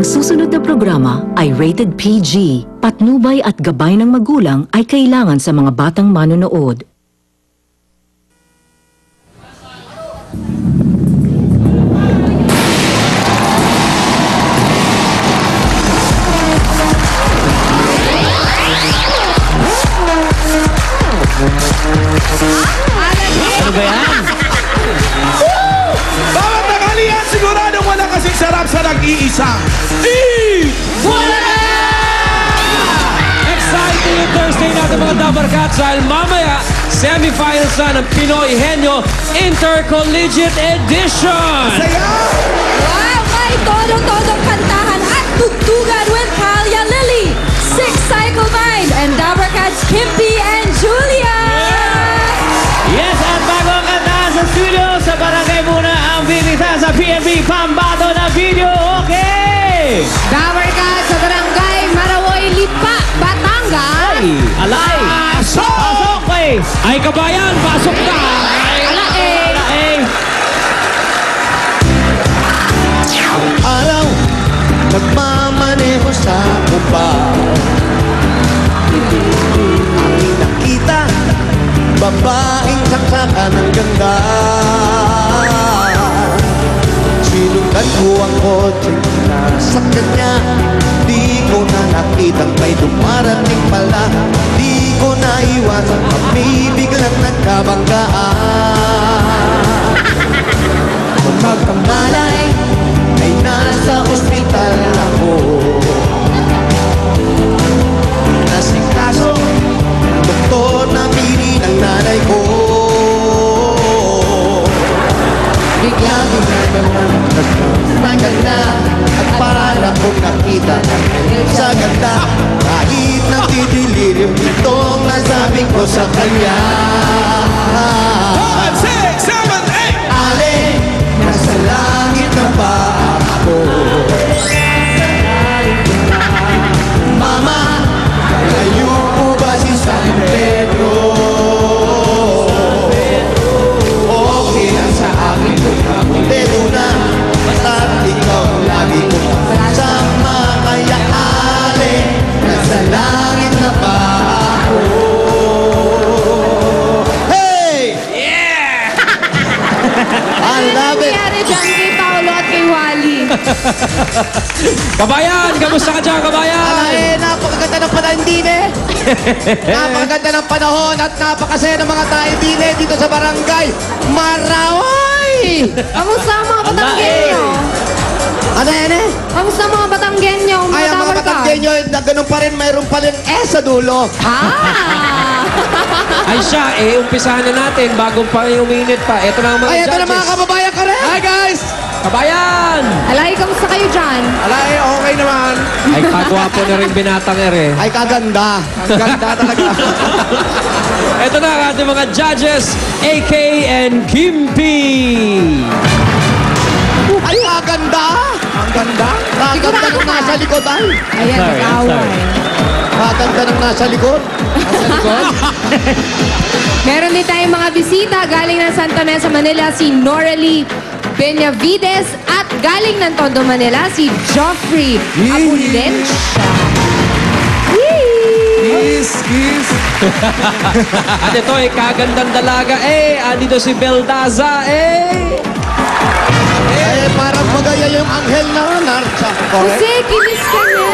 Ang susunod na programa ay rated PG. Patnubay at gabay ng magulang ay kailangan sa mga batang manonood. Ano ba yan? Bawat tanghalian, siguradong wala kasing sarap sa nag-iisang Wala! Exciting yung Thursday natin mga Dabarkats dahil mamaya semi-finals na ng Pinoy Henyo Intercollegiate Edition! Saya! Wow! May todo-todong kantahan at tugtugan with Talia Lily, Six Cycle Mind, and Dabarkats Kimpy and Julia! Yes, at bago ang kantahan sa studio, sa barangay muna ang binita sa PNP Pambato na video. Okay! Dabarkats sa barangay Marawoy, Lipa, Batangas! Alay! Pasok! Ay, kabayan, pasok ka! Alay! Araw, nagmamaneho sa upaw. Aking nakita, babaeng saksakan ng ganda. Sinundan ko ang kotse na sa kanya. Di ko na nakitang may dumarating pala. Di ko na iwasan, mabibiglang nagkabanggaan. Kung magkamalay, ay nasa ospital ako. Nasikaso, doktor na pili ng nanay ko. Biglang nagkaganda at para kong nakita sa ganda. Kahit nagtitilirim itong nasabi ko sa kanya. 5, 6, 7, 8! Ale, nasa langit na ba ako? Mama, layo po ba si San Pedro? Okay lang sa akin kung kamuntero na. Basta't ikaw lagi ko kasama. Kaya ale, nasa langit na ba ako? Hey! Yeah! I love it! Nangyari dyan kay Paolo at kay Wally. Kabayan! Kamusta ka dyan, kabayan? Ay, napakaganda ng panahon din eh. Napakaganda ng panahon at napakasaya ng mga tayo din eh dito sa barangay Marawoy! Kamusta ang mga Batanggenyo? Ano yan eh? Kamusta ang mga Batanggenyo? Ay, ang mga Batanggenyo, na ganun pa rin, mayroon pa rin sa dulo. Ah! Ay siya, umpisahan na natin bago pa uminit pa. Ito na ang mga Ay, ito na judges. mga kababayan ko rin. Hi guys! Kabayan! Alay, kamusta kayo dyan? Alay, okay naman. Ay, kagwapo na rin binatang ere. Ay, kaganda. Ang ganda talaga. Ito na ang ating mga judges, AK and Kimpy. Ay, kaganda. Ang ganda. Kaganda ng nasa likod ay. Ayan, nag-away. Kaganda ng nasa likod. Nasa likod. Meron din tayong mga bisita galing ng Santa Mesa, Manila, si Noralie Benavides at galing ng Tondo, Manila, si Joffrey Apulencia. Kiss, kiss. At ito ay kagandang dalaga. Andito si Beldaza. Eh, parang magaya yung anghel na narcha. Correct? Kasi, kinis ka na.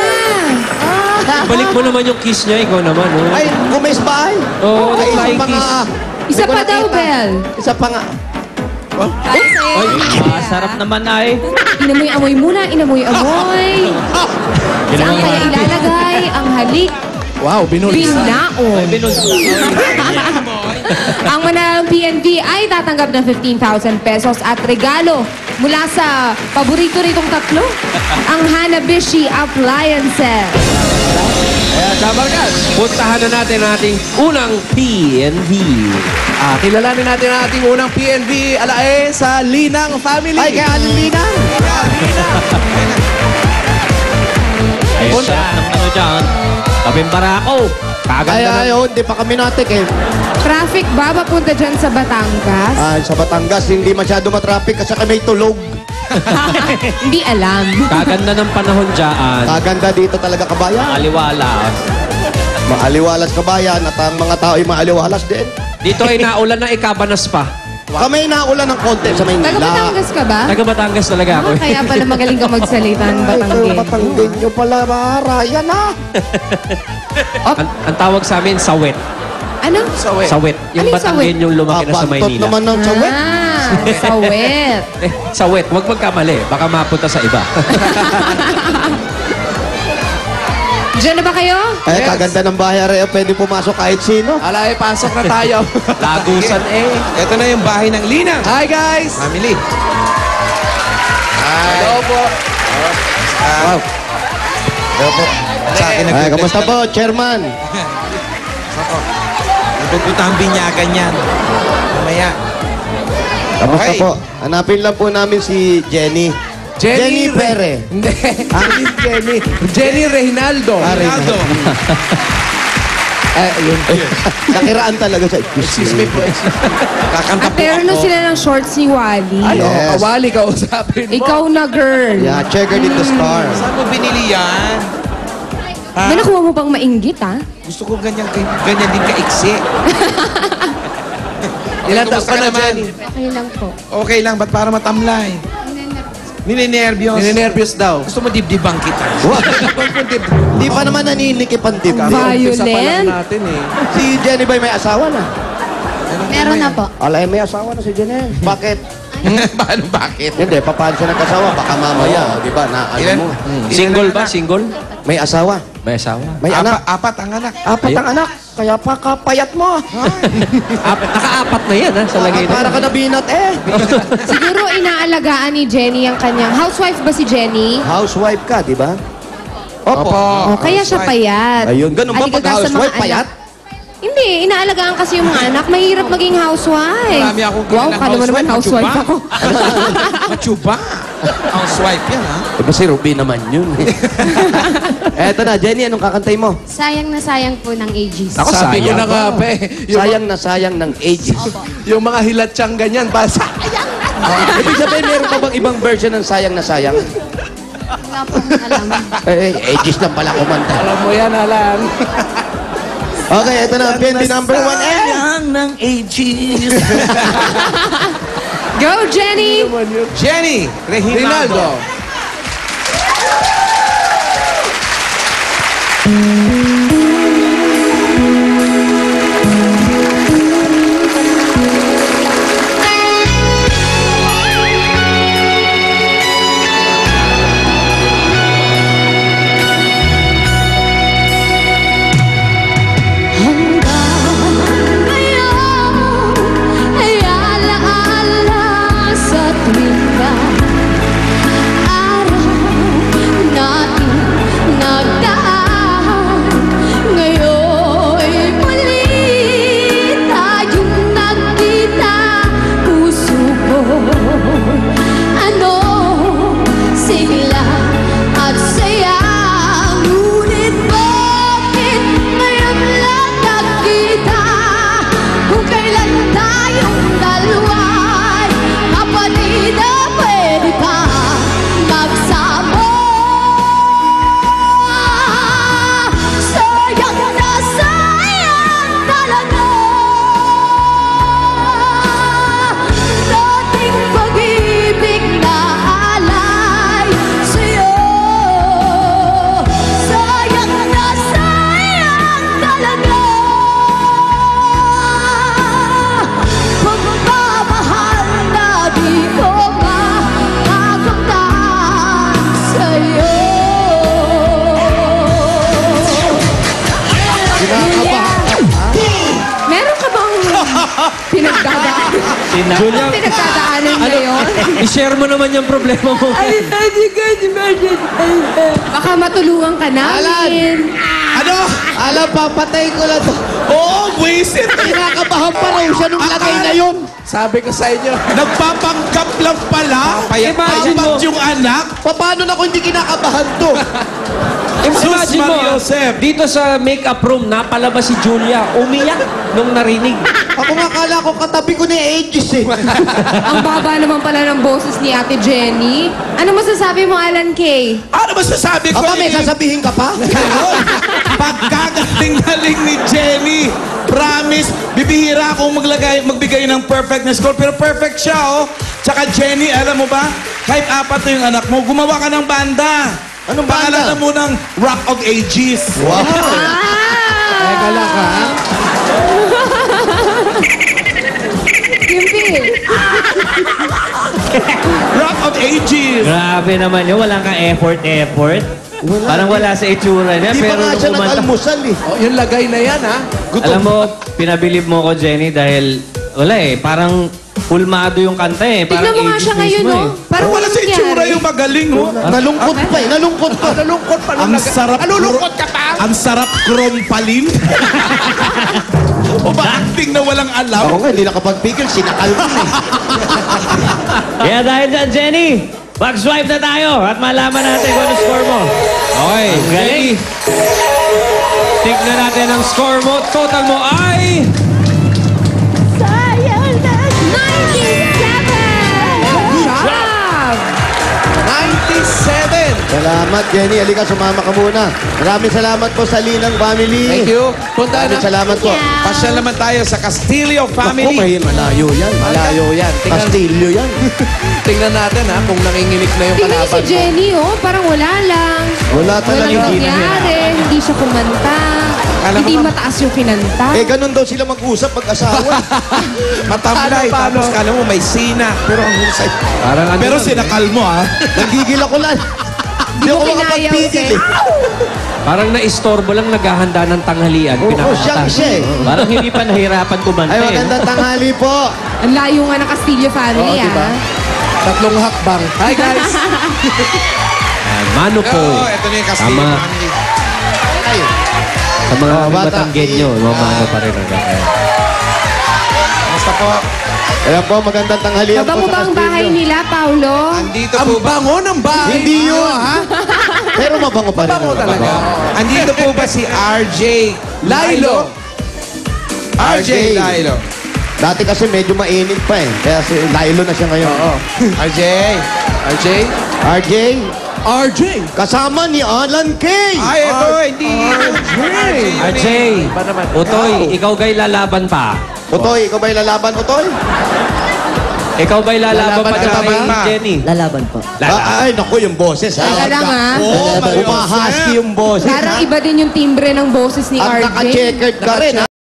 Balik mo naman yung kiss niya. Ikaw naman, oh. Ay, kumis ba ay? Oo, Ay, isa flying pa nga. kiss. Isa Hindi ko pa daw, nakita. Bel. Isa pa nga. Ay, Sarap naman ay. inamoy-amoy muna, inamoy-amoy. Saan kaya ilalagay ang halik? Wow, binulis. Binaon. Ang mananang PNP ay tatanggap ng 15,000 pesos at regalo mula sa paborito nitong tatlo, ang Hanabishi Appliances. Kaya, Dabarkats, puntahan na natin ang ating unang PNV. Kilalanin natin ang ating unang PNV alae sa Linang Family. Ay, kaya anong Lina? Ayun siya, ng ano dyan, Tabing Barako. Kaganda na. Hindi pa kami natik eh. Traffic ba papunta dyan sa Batangas? Sa Batangas, hindi masyado matraffic kasi may tulog. Hindi alam. Kaganda ng panahon dyan. Kaganda dito talaga, kabayan. Aliwala. Maaliwalas kabayan at ang mga tao ay maaliwalas din. Dito ay naulan na ikabanas pa. Kami naulan ng konti sa Taga Maynila. Batangas ka ba? Taga Batangas talaga ako. Kaya pala magaling ka magsalita ng Batanggen. Batanggen nyo pala, Ryan ah. Ang tawag sa amin, sawet. Ano? Sawit. Sawet. Yung Ano yung Batanggen sawet? yung lumaki na sa Bantot Maynila. naman ng sawet. Sawet. Sawet. Huwag magkamali. Baka mapunta sa iba. Diyan na ba kayo? Ay, kaganda ng bahay, Reo. Pwede pumasok kahit sino. Ala, pasok na tayo. Lagusan eh. Ito na yung bahay ng Lina. Hi, guys! Family. Hello po. Wow. Hello po. Sa akin Ay, kamusta po, Chairman? Nagpupunta ang binyagan yan. Mamaya. Kamusta Okay. po? Hanapin lang po namin si Jenny. Jenny Pere. Hindi. Jenny. Jenny Reynaldo. Ronaldo. Yun. Nakiraan talaga siya. Excuse me po. Kakanta At po meron na ako. sila ng shorts ni Wally. Ano? Yes. Kawali ka usapin mo. Ikaw na, girl. Yeah, checker in the star. Saan mo binili yan? Ba nakuha mo pang mainggit, ha? Gusto ko ganyan din kaiksi. Ilan taon Kumusta ka na, naman? Jenny? Okay lang po. Okay lang, ba't para matamlay? Ninenervyos. Ninenervyos daw. Gusto mo dibdibang kita. Hindi pa naman naninikip ang dibdib. Umpisa pa lang Violent. natin eh. Si Jenny ba may asawa na? Meron na po. Alay, may asawa na si Jenny. Bakit? Paano, bakit? Hindi, paano siya nagkasawa? Baka mamaya, di ba, na ano Ilan? mo. Single ba? Single? May asawa. May asawa. May anak. Apat ang anak. Apat ang anak. Kaya pa kapayat mo. Nakaapat na yan, ha? Sa lagay na. Para ka na binat eh. Siguro inaalagaan ni Jenny ang kanyang... Housewife ba si Jenny? Housewife ka, di ba? Opo. Oh, kaya siya payat. Ayun, ganun ba pag Aligaga sa mga housewife, anak. payat? Hindi, inaalagaan kasi yung mga anak. Mahirap maging housewife. Marami akong Wow, kilalang kala mo naman housewife matsuba. ako. Matsuba. Housewife yan, ha? Eh, kasi Ruby naman yun. Eto na, Jenny, anong kakantay mo? Sayang na sayang po ng ages. Ako, sabi ko na nga, pe. Yung, Sayang na sayang ng ages. yung mga hilatsang ganyan, sayang na. Ibig sabihin, meron pa bang ibang version ng sayang na sayang? Wala pong alam. Ages lang pala kumanta. Alam mo yan, Alan. Okay, ito na, PNB number 1. Sayang ng ages. Go, Jenny! Jenny Rinaldo. Reynaldo. Ay alaala sa tuwing araw natin nagdaan. Ngayon'y muli tayong nagkita. Puso ko ano sigla at saya. Ngunit bakit ngayon lang nagkita? Kung kailan tayong dalawa'y kapatid na pwede pa magsama. Sayang na sayang talaga dating pag-ibig na alay sa'yo. Sayang na sayang talaga pagmamahal na di ko makakamtan sa'yo. Meron ka bang pinagdadaanan ngayon? I-share mo naman yung problema mo. Baka matulungan ka namin. Ano? Alam, papatay ko lang to. Oo, buwisit. Kinakabahan pa raw siya nung lagay na yun. Sabi ko sa inyo. Nagpapanggap lang pala. Imagine mo. Apat yung anak. Paano na kung hindi kinakabahan to? Imagine mo, Maria Joseph. dito sa makeup room, napalabas si Julia. Umiyak nung narinig. Ako nga kala ko katabi ko ni Aegis eh. Ang baba naman pala ng boses ni Ate Jenny. Ano masasabi mo, Alan Kay? Ano ba sasabi ko? Aba, may sasabihin ka pa? Pagkagaling-galing ni Jenny. Promise, bibihira akong magbigay ng perfect na score. Pero perfect siya, oh. Tsaka Jenny, alam mo ba? Kahit 4 yung anak mo, gumawa ka ng banda. Anong banda? Pangalanan mo ng Rock of Ages. Wow. Teka lang, ha? Kimpi. Rock of Ages. Grabe naman yun. Walang ka-effort. Wala. Parang wala sa itsura niya. Di pa Pero nga nung siya kumanta... nag-almusal eh. Oh, yung lagay na yan, ha? Alam mo, pinabilib mo ko, Jenny, dahil... Wala eh. Parang pulmado yung kanta eh. Parang Tignan mo nga 80s siya ngayon, mismo no? eh. Parang wala sa itsura yung magaling, oh. Nalungkot pa eh. Nalungkot pa. Nalungkot pa Ang sarap... Nalulungkot ka pa? Ang sarap krompalin. O ba acting na walang alam? Ako nga, hindi nakapagpigil. Sinakal ko eh. Kaya dahil dyan, Jenny, mag-swipe na tayo at malaman natin kung ano score mo. Okay, Ang galing. Tignan natin ang score mo. Total mo ay... Sayang na 97! Job! 97! Salamat, Jenny. Halika, sumama ka muna. Maraming salamat po sa Linang Family. Thank you. Punta na. Maraming salamat po. Pasyal naman tayo sa Castillo Ako, Family. malayo yan. Malayo yan. Tingnan, Castillo yan. tingnan natin, ha, kung nanginginig na yung Tingnan niyo si kalaban mo. Jenny, oh. Parang wala lang. Wala talaga. Walang nangyari. Hindi siya kumanta. Alam mo Hindi ba- mataas yung kinanta. Eh, ganun daw sila mag-usap pag-asawa. Matamlay, Paano? tapos kala mo may sina. Pero ang husay. Parang ano Pero lang, sinakal mo, ha? Nagigil ako lang. Hindi mo ako kinaya, makapagpigil Jose. eh. Parang na-istorbo lang naghahanda ng tanghalian. Oo, Pinakanta. siyang siya eh. Parang hindi pa nahirapan kumanta Ay, eh. magandang tanghali po. Ang layo nga ng Castillo family, Oo, diba? ah. Tatlong hakbang. Hi, guys! Mano po. Oo, ito na yung Castillo Tama. Family. Ay, Sa mga Oh, bata. Batanggenyo, mamano pa rin ang gagawin. Basta po, ayan po, magandang tanghalian po Mabango sa ba ang bahay Castillo. nila, Paulo? andito Ang po ba? bango ng bahay. Hindi ninyo, yun. ha? Pero mabango pa rin. Bango naman. talaga. Andito po ba si RJ Lilo. RJ Lilo. Dati kasi medyo mainit pa eh. Kaya si Lilo na siya ngayon. Oo. RJ. RJ? RJ, RJ! kasama ni Alan Kay. Ay, ito, hindi. RJ, Ba naman? Utoy, ikaw ga'y lalaban pa. Utoy, ikaw ba'y lalaban, Utoy? Ikaw ba'y lalaban Lalaban pa ka kay ba? Jenny? Lalaban po. Ay, naku, yung boses. Teka lang, ah. Oh, Umahusky yung boses. Parang iba din yung timbre ng boses ni At RJ. naka-checkered ka rin, ha?